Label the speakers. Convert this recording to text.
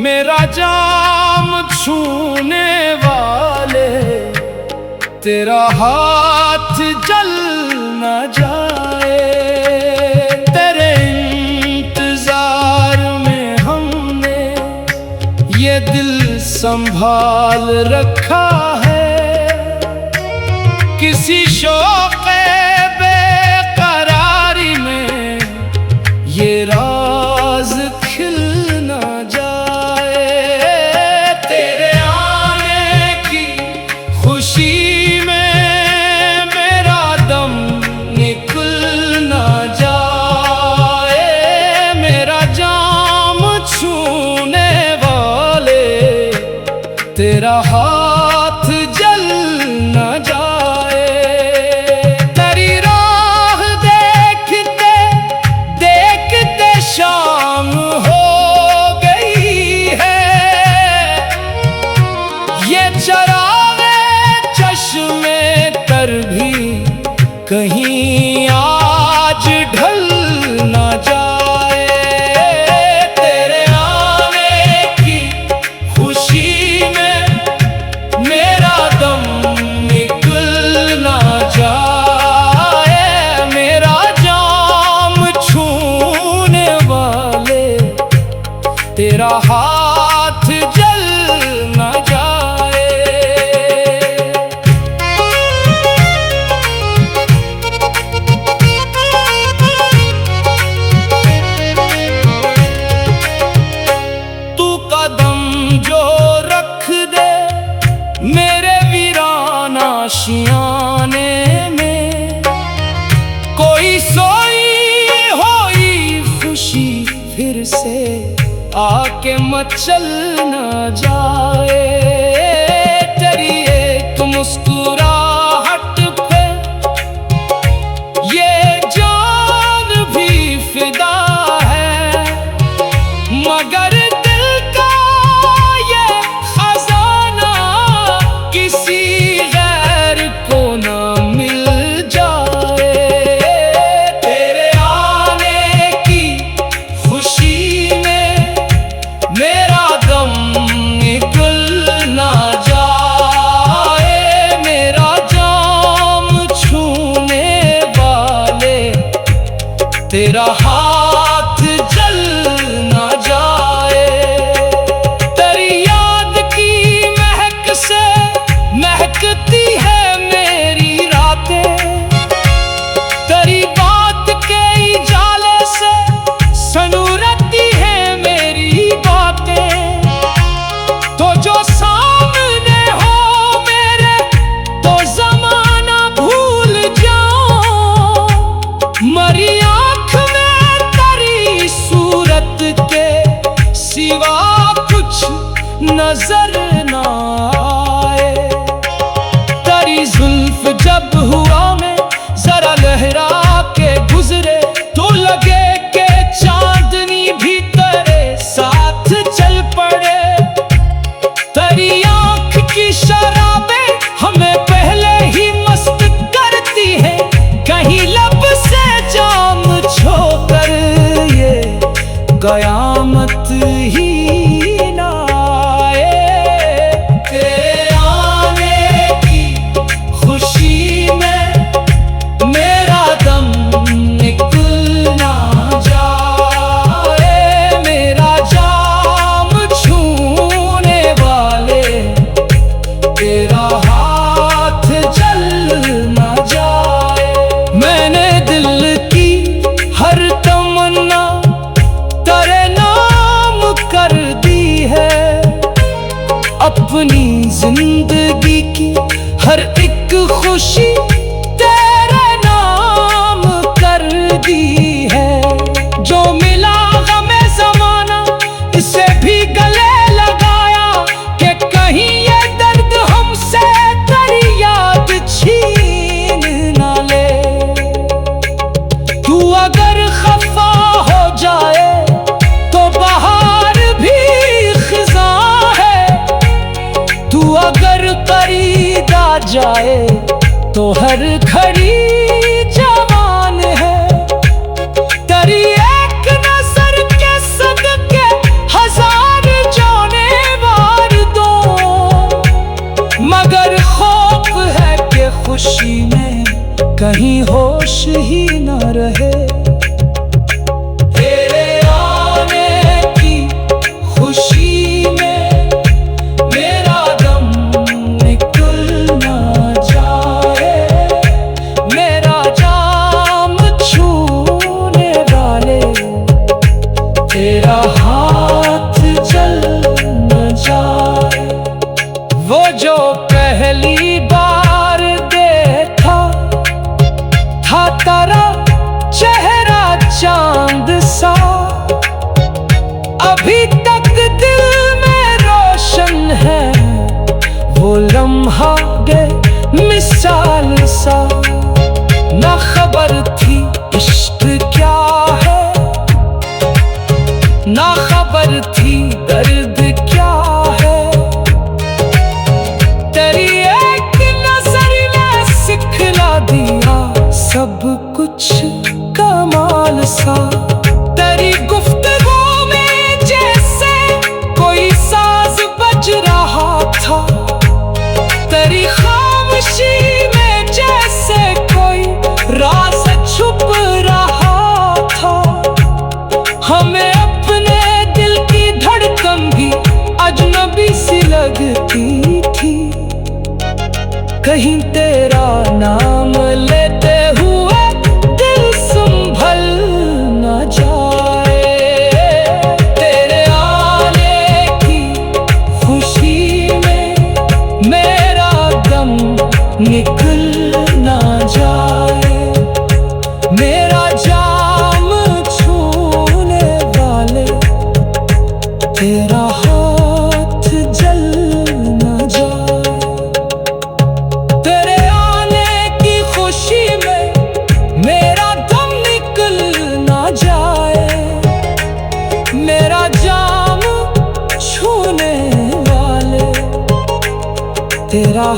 Speaker 1: मेरा जाम छूने वाले, तेरा हाथ जल न जाए। तेरे इंतजार में हमने ये दिल संभाल रखा है, किसी शौक़े बेकरारी में ये राज खिल न जाए। तेरे आने की खुशी में मेरा दम निकल न जाए। मेरा जाम छूने वाले, तेरा हाथ जल न जाए। तेरी राह देखते देखते शाम हो गई है, ये चरागे चश्मे तर भी कहीं आज ढल न जाए। तेरे आने की खुशी में मेरा दम निकल न जाए। मेरा जाम छूने वाले, तेरा हाथ जल न जाए। तू कदम जो रख दे मेरे वीरान आशियाने में, कोई सोई होई खुशी फिर से आके मचल न जाए। तेरी एक मुस्कुराहट पे ये जान भी फिदा है, मगर दिल का ये खजाना किसी गैर को ना मिल जाए। तेरे आने की खुशी में मेरा दम निकल न जाए। मेरा जाम छूने वाले, तेरा हाथ जल न जाए। तेरी याद की महक से महकती है मेरी रातें, तेरी बात के इजाले से सनूरती है मेरी बातें। तो जो सामने हो मेरे तो जमाना भूल जाओ, मरी आँख में तेरी सूरत के सिवा कुछ नजर न आए। तेरी जुल्फ जब हुआ में जरा लहरा के गुजरे, तो लगे के चांदनी भी तेरे साथ चल पड़े। तेरी आँख की शराबें हमें पहले ही मस्त करती है, कहीं लब से जाम छोकर ये कयामत ही ना आए। तेरे आने की खुशी में मेरा दम निकल ना जाए। मेरा जाम छूने वाले, तेरा हाथ जल न जाए। मैंने दिल की हर तमन्ना तेरे नाम कर दी है, अपनी जिंदगी की हर एक खुशी तेरे नाम कर दी है। जो मिला गमे ज़माना इसे भी गले लगाया, कि कहीं ये दर्द हमसे तेरी याद छीन ना ले। तू अगर खफा हो जाए तो बहार भी खिज़ां है, तू अगर करीब आ जाए तो हर घड़ी जवान है। तेरी एक नजर के सदके हजार जान भागे मिसाल सा। ना खबर थी इश्क क्या है, ना खबर थी दर्द क्या है। तेरी एक नजर ने सिखला दिया सब कुछ कमाल सा। तेरी गुफ्तगू में जैसे कोई साज बज रहा था, तेरी खामोशी में जैसे कोई राज छुप रहा था। हमें अपने दिल की धड़कन भी अजनबी सी लगती थी। कहीं तेरा नाम लेते हुए दिल संभल न जाए। तेरे आने की खुशी में मेरा दम निकल न जाए। मेरा जाम छूने वाले तेरा हाथ जल न जाए। तेरे आने की खुशी में मेरा दम निकल न जाए। मेरा जाम छूने वाले तेरा